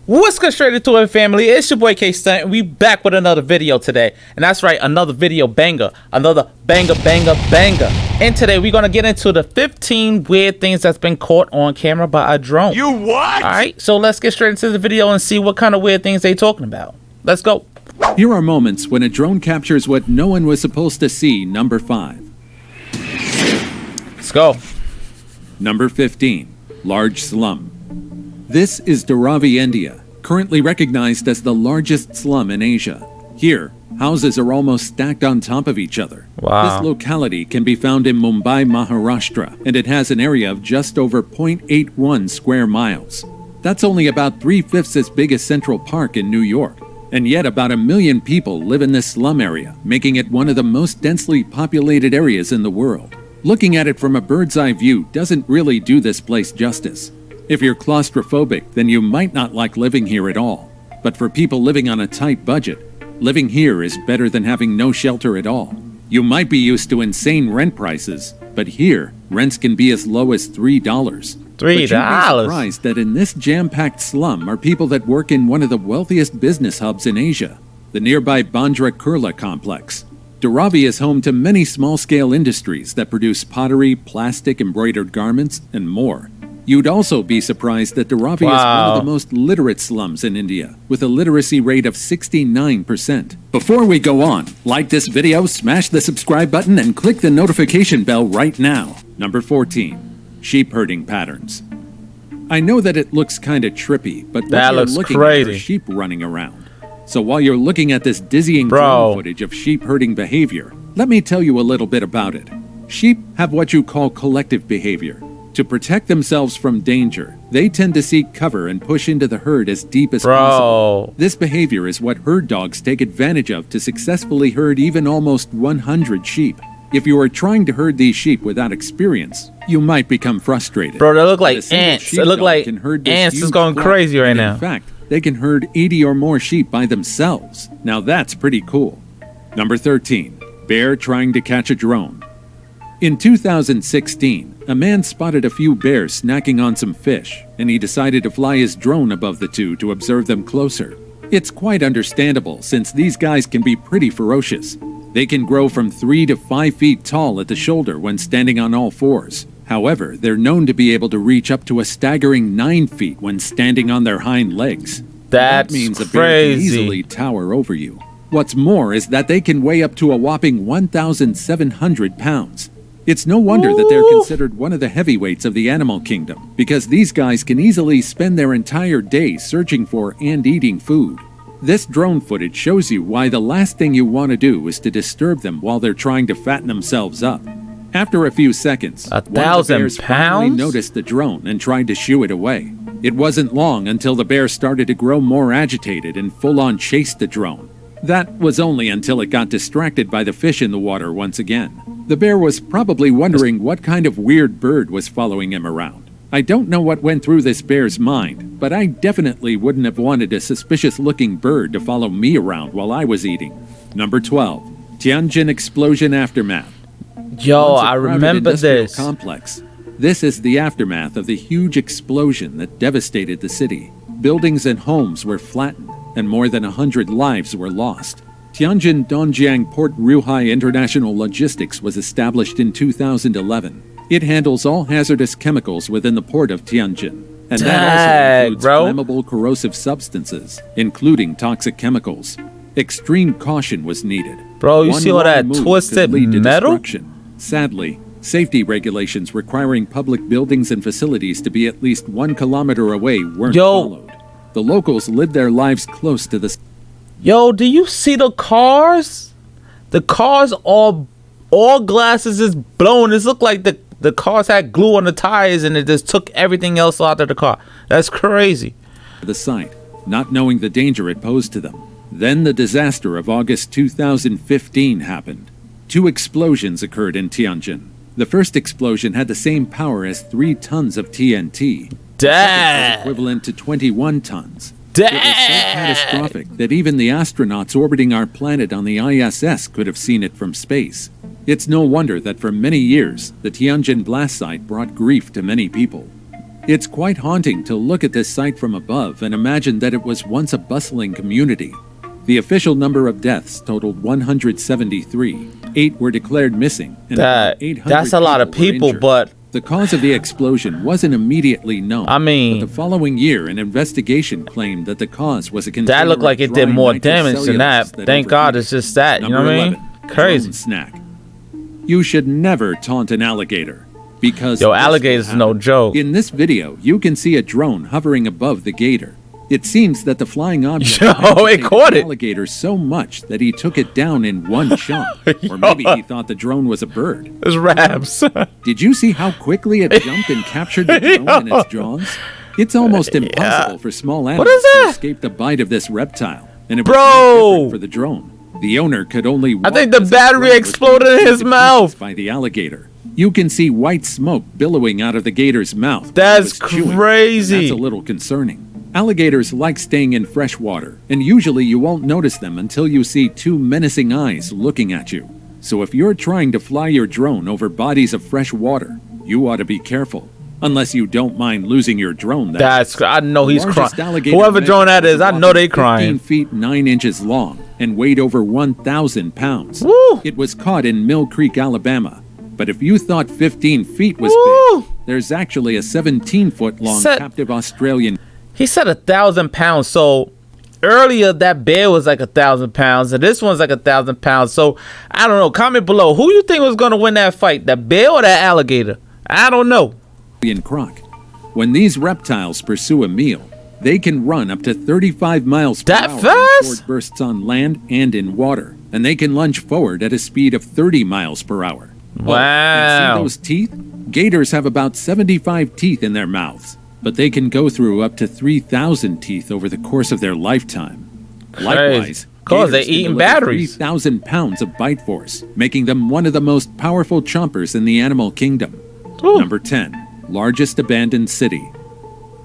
What's good, straight into it, family? It's your boy K-Stunt, and we back with another video today. And that's right, another video banger. Another banger. And today we're gonna get into the 15 weird things that's been caught on camera by a drone. You what? Alright, so let's get straight into the video and see what kind of weird things they talking about. Let's go. Here are moments when a drone captures what no one was supposed to see. Number 5. Let's go. Number 15. Large slum. This is Dharavi, India, currently recognized as the largest slum in Asia. Here, houses are almost stacked on top of each other. Wow. This locality can be found in Mumbai, Maharashtra, and it has an area of just over 0.81 square miles. That's only about 3/5 as big as Central Park in New York. And yet about 1 million people live in this slum area, making it one of the most densely populated areas in the world. Looking at it from a bird's eye view doesn't really do this place justice. If you're claustrophobic, then you might not like living here at all. But for people living on a tight budget, living here is better than having no shelter at all. You might be used to insane rent prices, but here, rents can be as low as $3. $3? But you'd be surprised that in this jam-packed slum are people that work in one of the wealthiest business hubs in Asia, the nearby Bandra Kurla complex. Dharavi is home to many small-scale industries that produce pottery, plastic, embroidered garments, and more. You'd also be surprised that Dharavi is one of the most literate slums in India, with a literacy rate of 69%. Before we go on, like this video, smash the subscribe button, and click the notification bell right now. Number 14. Sheep herding patterns. I know that it looks kinda trippy, but what you're looking at are sheep running around. So while you're looking at this dizzying drone footage of sheep herding behavior, let me tell you a little bit about it. Sheep have what you call collective behavior. To protect themselves from danger, they tend to seek cover and push into the herd as deep as possible. This behavior is what herd dogs take advantage of to successfully herd even almost 100 sheep. If you are trying to herd these sheep without experience, you might become frustrated. Bro, they look like ants. They look like ants is going crazy right now. In fact, they can herd 80 or more sheep by themselves. Now that's pretty cool. Number 13. Bear trying to catch a drone. In 2016, a man spotted a few bears snacking on some fish, and he decided to fly his drone above the two to observe them closer. It's quite understandable, since these guys can be pretty ferocious. They can grow from 3 to 5 feet tall at the shoulder when standing on all fours. However, they're known to be able to reach up to a staggering 9 feet when standing on their hind legs. That means a bear can easily tower over you. What's more is that they can weigh up to a whopping 1,700 pounds. It's no wonder that they're considered one of the heavyweights of the animal kingdom, because these guys can easily spend their entire day searching for and eating food. This drone footage shows you why the last thing you want to do is to disturb them while they're trying to fatten themselves up. After a few seconds, one of the bears finally noticed the drone and tried to shoo it away. It wasn't long until the bear started to grow more agitated and full-on chased the drone. That was only until it got distracted by the fish in the water once again. The bear was probably wondering what kind of weird bird was following him around. I don't know what went through this bear's mind, but I definitely wouldn't have wanted a suspicious-looking bird to follow me around while I was eating. Number 12. TIANJIN explosion aftermath. Yo, I remember this. Complex. This is the aftermath of the huge explosion that devastated the city. Buildings and homes were flattened, and more than 100 lives were lost. Tianjin Dongjiang Port Ruhai International Logistics was established in 2011. It handles all hazardous chemicals within the port of Tianjin, and that also includes flammable corrosive substances, including toxic chemicals. Extreme caution was needed. Bro, you see all that twisted metal? Sadly, safety regulations requiring public buildings and facilities to be at least 1 kilometer away weren't followed. The locals lived their lives close to the... Yo, do you see the cars? The cars all glasses is blown. It looked like the cars had glue on the tires and it just took everything else out of the car. That's crazy. The site, not knowing the danger it posed to them. Then the disaster of August 2015 happened. 2 explosions occurred in Tianjin. The first explosion had the same power as 3 tons of TNT. The second was equivalent to 21 tons. It was so catastrophic that even the astronauts orbiting our planet on the ISS could have seen it from space. It's no wonder that for many years, the Tianjin blast site brought grief to many people. It's quite haunting to look at this site from above and imagine that it was once a bustling community. The official number of deaths totaled 173. 8 were declared missing, and about 800 that's a lot of people, injured. but The cause of the explosion wasn't immediately known. I mean, but the following year, an investigation claimed that the cause was a container that looked like of it did dry more damage than that. nitrocellulose Thank God overheated. it's just that. You know Number what I mean? 11, Crazy. drone snack. You should never taunt an alligator because Yo, this will alligators is no happen. joke. In this video, you can see a drone hovering above the gator. It seems that the flying object Yo, it agitated caught the it. alligator so much that he took it down in one chunk. Or maybe he thought the drone was a bird. It's Rabs. Did you see how quickly it jumped and captured the drone in its jaws? It's almost impossible for small animals is that? to escape the bite of this reptile. And it was Bro! no different for the drone. The owner could only I walk think the as battery drone was exploded being in torn his to pieces mouth. by the alligator. You can see white smoke billowing out of the gator's mouth. while it That's was chewing, and crazy. That's a little concerning. Alligators like staying in fresh water, and usually you won't notice them until you see 2 menacing eyes looking at you. So if you're trying to fly your drone over bodies of fresh water, you ought to be careful. Unless you don't mind losing your drone. That's, I know he's Largest crying. alligator Whoever drone that measured is, I was know they 15 crying. feet 9 inches long and weighed over 1,000 pounds. Woo! It was caught in Mill Creek, Alabama. But if you thought 15 feet was Woo! big, there's actually a 17-foot-long Said- captive Australian He said 1,000 pounds. So earlier that bear was like 1,000 pounds, and this one's like 1,000 pounds. So I don't know. Comment below. Who you think was gonna win that fight? That bear or that alligator? I don't know. croc. When these reptiles pursue a meal, they can run up to 35 miles per That hour in fast? short bursts on land and in water, and they can lunge forward at a speed of 30 miles per hour. Oh, Wow. and see those teeth? Gators have about 75 teeth in their mouths, but they can go through up to 3,000 teeth over the course of their lifetime. Likewise, Cause they gators can eating deliver batteries. 3,000 pounds of bite force, making them one of the most powerful chompers in the animal kingdom. Ooh. Number 10. Largest abandoned city.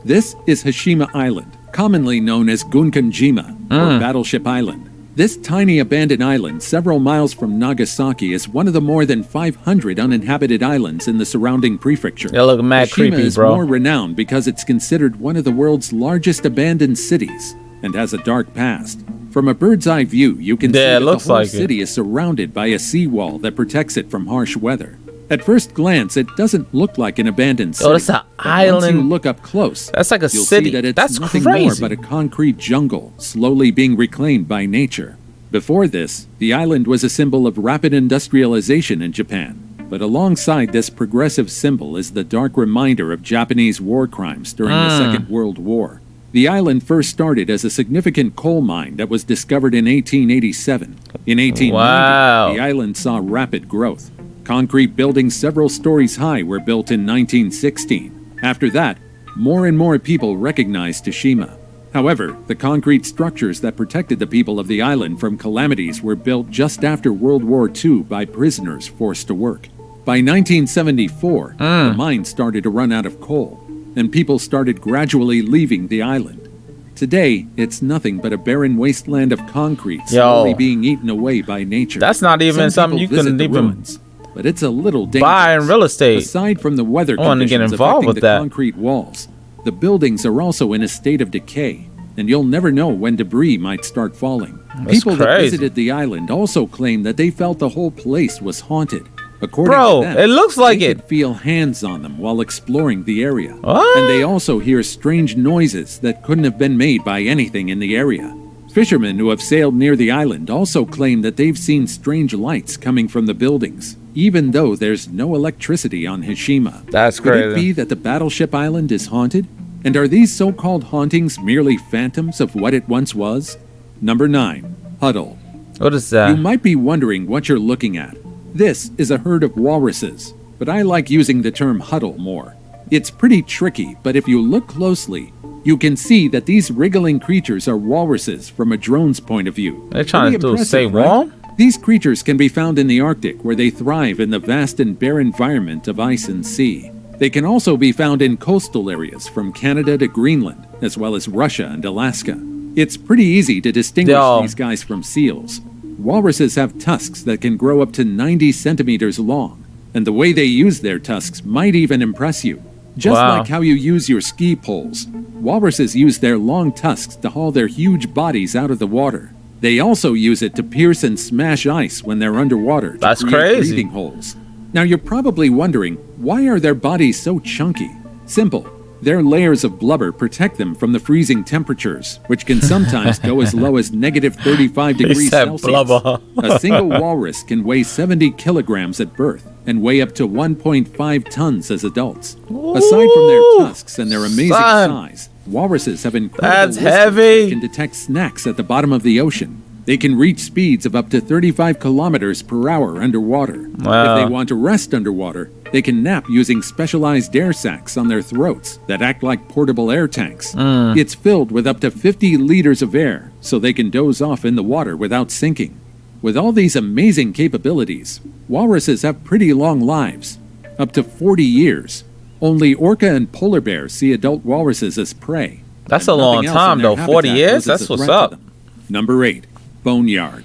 This is Hashima Island, commonly known as Gunkanjima, or Battleship Island. This tiny abandoned island, several miles from Nagasaki, is one of the more than 500 uninhabited islands in the surrounding prefecture. They look mad Hashima creepy, is bro. more renowned because it's considered one of the world's largest abandoned cities and has a dark past. From a bird's eye view, you can see Yeah, it that looks the whole like it. city is surrounded by a seawall that protects it from harsh weather. At first glance, it doesn't look like an abandoned city. Oh, that's an but Once island. you look up close, That's like a you'll city. see that it's That's nothing more crazy. but a concrete jungle slowly being reclaimed by nature. Before this, the island was a symbol of rapid industrialization in Japan. But alongside this progressive symbol is the dark reminder of Japanese war crimes during the Second World War. The island first started as a significant coal mine that was discovered in 1887. In 1890, Wow. the island saw rapid growth. Concrete buildings several stories high were built in 1916. After that, more and more people recognized Tashima. However, the concrete structures that protected the people of the island from calamities were built just after World War II by prisoners forced to work. By 1974, the mine started to run out of coal, and people started gradually leaving the island. Today, it's nothing but a barren wasteland of concrete slowly being eaten away by nature. That's not even Some something you people visit can the even ruins, but it's a little dangerous. buy in real estate. Aside from the weather I wanna get conditions involved affecting with the that. concrete walls, the buildings are also in a state of decay, and you'll never know when debris might start falling. That's People that crazy. visited the island also claim that they felt the whole place was haunted. According Bro, to them, it looks like they it. could feel hands on them while exploring the area. What? And they also hear strange noises that couldn't have been made by anything in the area. Fishermen who have sailed near the island also claim that they've seen strange lights coming from the buildings, even though there's no electricity on Hashima. That's Could it crazy. be that the Battleship Island is haunted? And are these so-called hauntings merely phantoms of what it once was? Number 9. Huddle. What is You that? might be wondering what you're looking at. This is a herd of walruses, but I like using the term huddle more. It's pretty tricky, but if you look closely, you can see that these wriggling creatures are walruses from a drone's point of view. They're trying Pretty to impressive, stay right? warm? These creatures can be found in the Arctic, where they thrive in the vast and bare environment of ice and sea. They can also be found in coastal areas from Canada to Greenland, as well as Russia and Alaska. It's pretty easy to distinguish Yo. these guys from seals. Walruses have tusks that can grow up to 90 centimeters long, and the way they use their tusks might even impress you. Just Wow. like how you use your ski poles, walruses use their long tusks to haul their huge bodies out of the water. They also use it to pierce and smash ice when they're underwater to That's create crazy. breathing holes. Now you're probably wondering, why are their bodies so chunky? Simple. Their layers of blubber protect them from the freezing temperatures, which can sometimes go as low as negative 35 degrees said Celsius. blubber. A single walrus can weigh 70 kilograms at birth and weigh up to 1.5 tons as adults. Aside from their tusks and their amazing Son. size, walruses have incredible That's whiskers heavy. that can detect snacks at the bottom of the ocean. They can reach speeds of up to 35 kilometers per hour underwater. Wow. If they want to rest underwater, they can nap using specialized air sacs on their throats that act like portable air tanks. It's filled with up to 50 liters of air, so they can doze off in the water without sinking. With all these amazing capabilities, walruses have pretty long lives, up to 40 years. Only orca and polar bears see adult walruses as prey. That's and a long nothing else time, in their though. 40 habitat years? poses That's a what's threat to up. them. Number 8. Boneyard.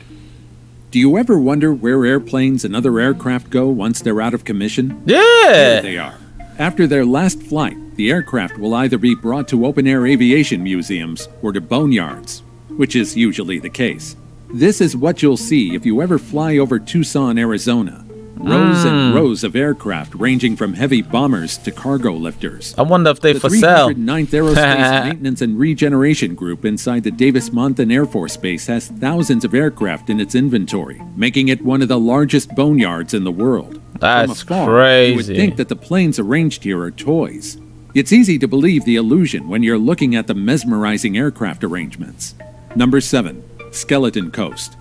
Do you ever wonder where airplanes and other aircraft go once they're out of commission? There Yeah. they are. After their last flight, the aircraft will either be brought to open-air aviation museums or to boneyards, which is usually the case. This is what you'll see if you ever fly over Tucson, Arizona. Rows and rows of aircraft ranging from heavy bombers to cargo lifters. I wonder if they The for sale. 309th Aerospace Maintenance and Regeneration Group inside the Davis-Monthan Air Force Base has thousands of aircraft in its inventory, making it one of the largest boneyards in the world. That's From afar, crazy. you would think that the planes arranged here are toys. It's easy to believe the illusion when you're looking at the mesmerizing aircraft arrangements. Number 7. Skeleton Coast.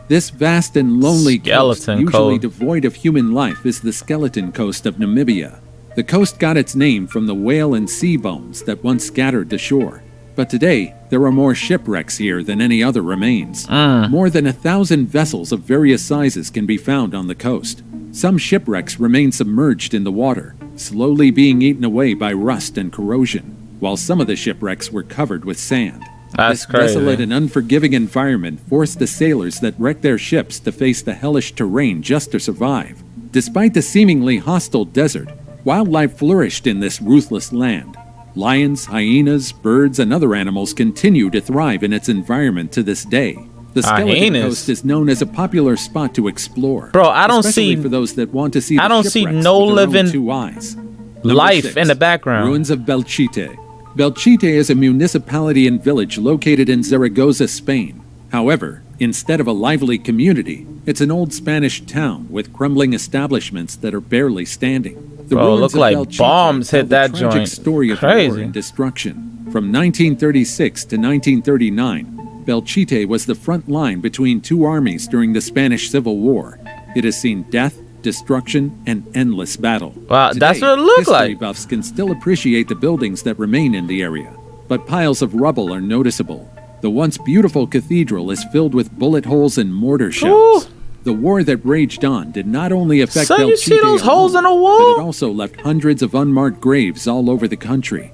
This vast and lonely coast, Skeleton usually Coast. devoid of human life, is the Skeleton Coast of Namibia. The coast got its name from the whale and sea bones that once scattered the shore. But today, there are more shipwrecks here than any other remains. More than 1,000 vessels of various sizes can be found on the coast. Some shipwrecks remain submerged in the water, slowly being eaten away by rust and corrosion, while some of the shipwrecks were covered with sand. That's This crazy. desolate and unforgiving environment forced the sailors that wrecked their ships to face the hellish terrain just to survive. Despite the seemingly hostile desert, wildlife flourished in this ruthless land. Lions, hyenas, birds, and other animals continue to thrive in its environment to this day. The Skeleton Hyenas? Coast is known as a popular spot to explore. Bro, I don't especially see- for those that want to see. I the don't see shipwrecks no with their own living 2 eyes. life 6. in the background. Ruins of Belchite. Belchite is a municipality and village located in Zaragoza, Spain. However, instead of a lively community, it's an old Spanish town with crumbling establishments that are barely standing. The Bro, ruins look of like Belchite bombs tell hit the that tragic joint. story of Crazy. war and destruction. From 1936 to 1939, Belchite was the front line between 2 armies during the Spanish Civil War. It has seen death, destruction, and endless battle. Wow, that's what it looked history like. buffs can still appreciate the buildings that remain in the area, but piles of rubble are noticeable. The once beautiful cathedral is filled with bullet holes and mortar shells. Ooh. The war that raged on did not only affect Son, you see Belchite those holes alone, in the but wall? it also left hundreds of unmarked graves all over the country.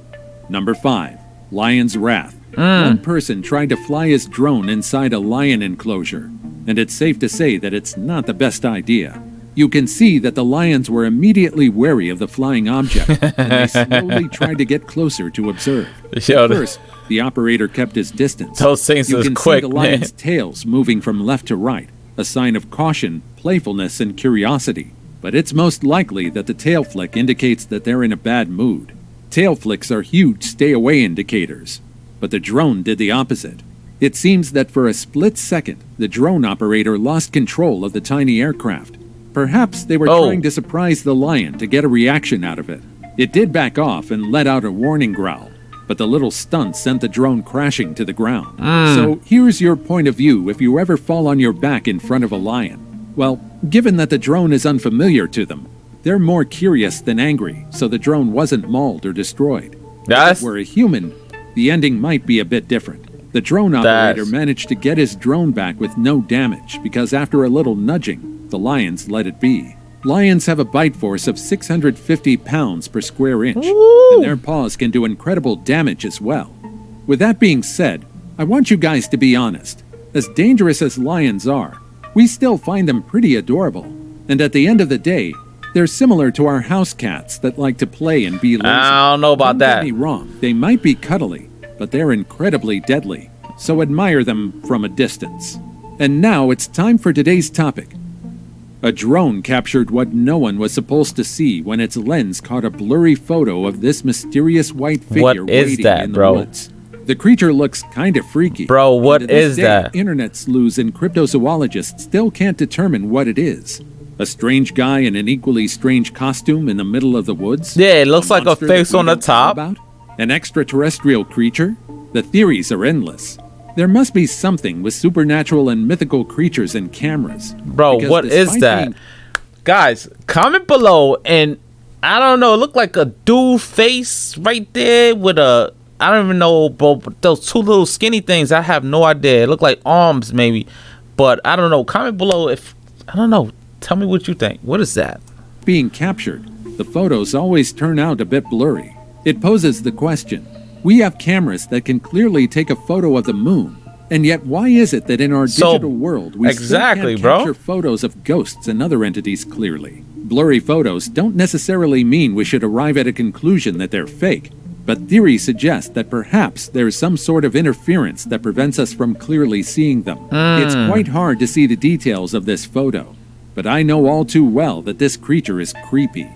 Number 5. Lion's Wrath. One person tried to fly his drone inside a lion enclosure, and it's safe to say that it's not the best idea. You can see that the lions were immediately wary of the flying object, and they slowly tried to get closer to observe. Yo, At first, the operator kept his distance. Those things You is can quick, see the lions' man. tails moving from left to right, a sign of caution, playfulness, and curiosity. But it's most likely that the tail flick indicates that they're in a bad mood. Tail flicks are huge stay-away indicators, but the drone did the opposite. It seems that for a split second, the drone operator lost control of the tiny aircraft. Perhaps they were Oh. trying to surprise the lion to get a reaction out of it. It did back off and let out a warning growl, but the little stunt sent the drone crashing to the ground. So here's your point of view if you ever fall on your back in front of a lion. Well, given that the drone is unfamiliar to them, they're more curious than angry, so the drone wasn't mauled or destroyed. That's If it were a human, the ending might be a bit different. The drone operator managed to get his drone back with no damage because after a little nudging, the lions let it be. Lions have a bite force of 650 pounds per square inch, and their paws can do incredible damage as well. With that being said, I want you guys to be honest. As dangerous as lions are, we still find them pretty adorable. And at the end of the day, They're similar to our house cats that like to play and be lazy. I don't know about that. Don't get me wrong, they might be cuddly, but they're incredibly deadly, so admire them from a distance. And now it's time for today's topic. A drone captured what no one was supposed to see when its lens caught a blurry photo of this mysterious white figure waiting in the woods. The creature looks kind of freaky. Bro, what is that? Internet sleuths and cryptozoologists still can't determine what it is. A strange guy in an equally strange costume in the middle of the woods? Yeah, it looks like a face on the top. An extraterrestrial creature? The theories are endless. There must be something with supernatural and mythical creatures and cameras. Bro, what is that? Guys, comment below, and I don't know, it looked like a dude face right there with a, I don't even know, bro, those two little skinny things, I have no idea. It looked like arms maybe, but I don't know. Comment below if, I don't know. Tell me what you think. What is that? Being captured, the photos always turn out a bit blurry. It poses the question, we have cameras that can clearly take a photo of the moon, and yet why is it that in our digital world we still can't capture photos of ghosts and other entities clearly? Blurry photos don't necessarily mean we should arrive at a conclusion that they're fake, but theories suggest that perhaps there is some sort of interference that prevents us from clearly seeing them. It's quite hard to see the details of this photo, but I know all too well that this creature is creepy.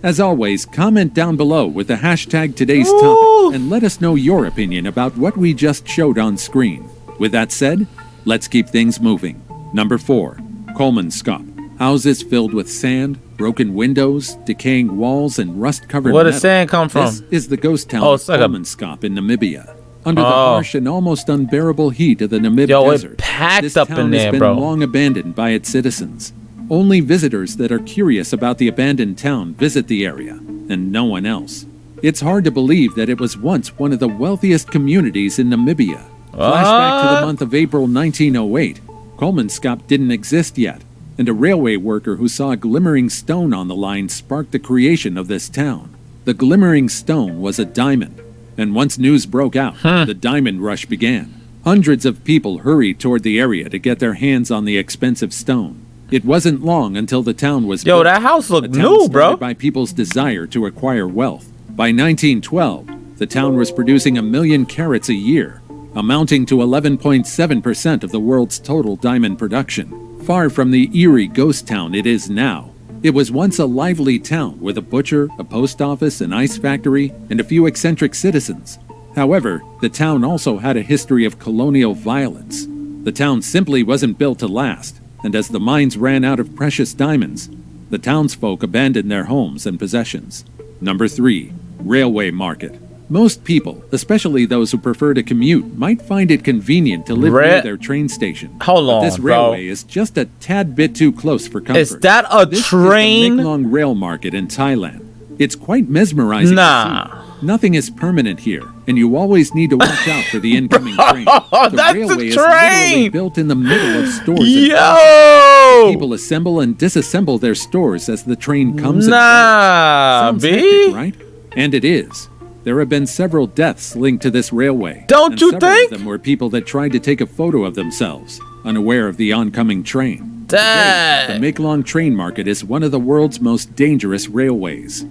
As always, comment down below with the hashtag today's topic and let us know your opinion about what we just showed on screen. With that said, let's keep things moving. Number 4. Kolmanskop. Houses filled with sand, broken windows, decaying walls, and rust-covered metal. Where does sand come from? This is the ghost town of Kolmanskop in Namibia. Under the harsh and almost unbearable heat of the Namib Desert, this town has been long abandoned by its citizens. Only visitors that are curious about the abandoned town visit the area, and no one else. It's hard to believe that it was once one of the wealthiest communities in Namibia. Flashback to the month of April 1908. Kolmanskop didn't exist yet, and a railway worker who saw a glimmering stone on the line sparked the creation of this town. The glimmering stone was a diamond, and once news broke out, the diamond rush began. Hundreds of people hurried toward the area to get their hands on the expensive stone. It wasn't long until the town was built. That house looked new, bro. By people's desire to acquire wealth. By 1912, the town was producing 1 million carats a year, amounting to 11.7% of the world's total diamond production. Far from the eerie ghost town it is now. It was once a lively town with a butcher, a post office, an ice factory, and a few eccentric citizens. However, the town also had a history of colonial violence. The town simply wasn't built to last, and as the mines ran out of precious diamonds, the townsfolk abandoned their homes and possessions. Number 3. Railway market. Most people, especially those who prefer to commute, might find it convenient to live near their train station. Hold on, this railway is just a tad bit too close for comfort. Is that a train? This is the Meklong Rail Market in Thailand. It's quite mesmerizing to see. Nothing is permanent here, and you always need to watch out for the incoming train. The railway is literally built in the middle of stores. Yo! People assemble and disassemble their stores as the train comes and goes. Sounds hectic, right? And it is. There have been several deaths linked to this railway. Don't you think? Of them were people that tried to take a photo of themselves, unaware of the oncoming train. Today, the Meklong train market is one of the world's most dangerous railways.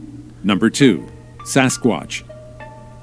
Number 2. Sasquatch.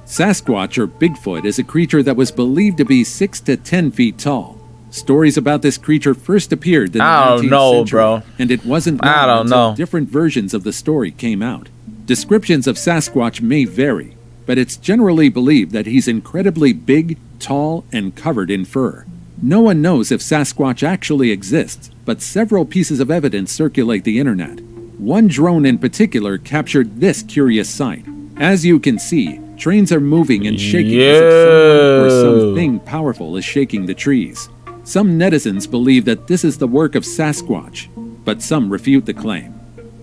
Sasquatch, or Bigfoot, is a creature that was believed to be 6 to 10 feet tall. Stories about this creature first appeared in the 19th century, bro. And it wasn't long until different versions of the story came out. Descriptions of Sasquatch may vary, but it's generally believed that he's incredibly big, tall, and covered in fur. No one knows if Sasquatch actually exists, but several pieces of evidence circulate the internet. One drone in particular captured this curious sight. As you can see, trains are moving and shaking as if someone or something powerful is shaking the trees. Some netizens believe that this is the work of Sasquatch, but some refute the claim.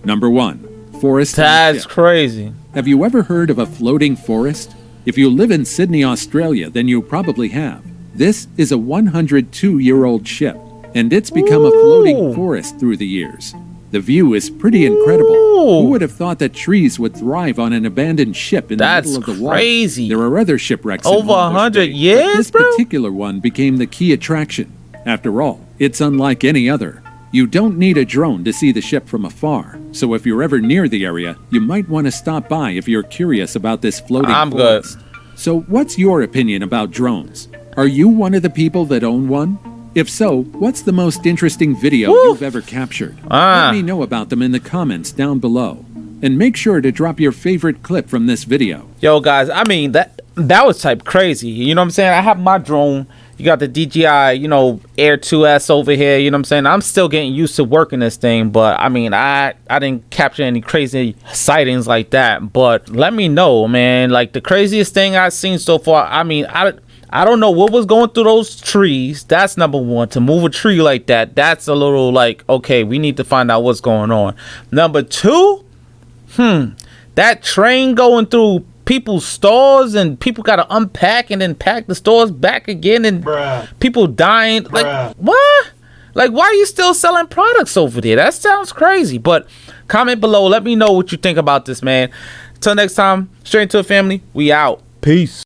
Number 1. Forest. That's crazy. Have you ever heard of a floating forest? If you live in Sydney, Australia, then you probably have. This is a 102-year-old ship, and it's become a floating forest through the years. The view is pretty incredible. Who would have thought that trees would thrive on an abandoned ship in the middle of the water? That's crazy. There are other shipwrecks over 100 years, but this particular one became the key attraction. After all, it's unlike any other. You don't need a drone to see the ship from afar, so if you're ever near the area, you might want to stop by if you're curious about this floating forest. So what's your opinion about drones? Are you one of the people that own one? If so, what's the most interesting video you've ever captured? Let me know about them in the comments down below. And make sure to drop your favorite clip from this video. Yo guys, I mean that was type crazy. You know what I'm saying? I have my drone. You got the DJI, you know, Air 2S over here. You know what I'm saying? I'm still getting used to working this thing, but I mean, I didn't capture any crazy sightings like that. But let me know, man. Like the craziest thing I've seen so far. I mean, I don't know what was going through those trees. That's number one. To move a tree like that, that's a little like, okay, we need to find out what's going on. Number two, that train going through people's stores and people got to unpack and then pack the stores back again and people dying. Like, what? Like, why are you still selling products over there? That sounds crazy. But comment below. Let me know what you think about this, man. Till next time, straight into the family. We out. Peace.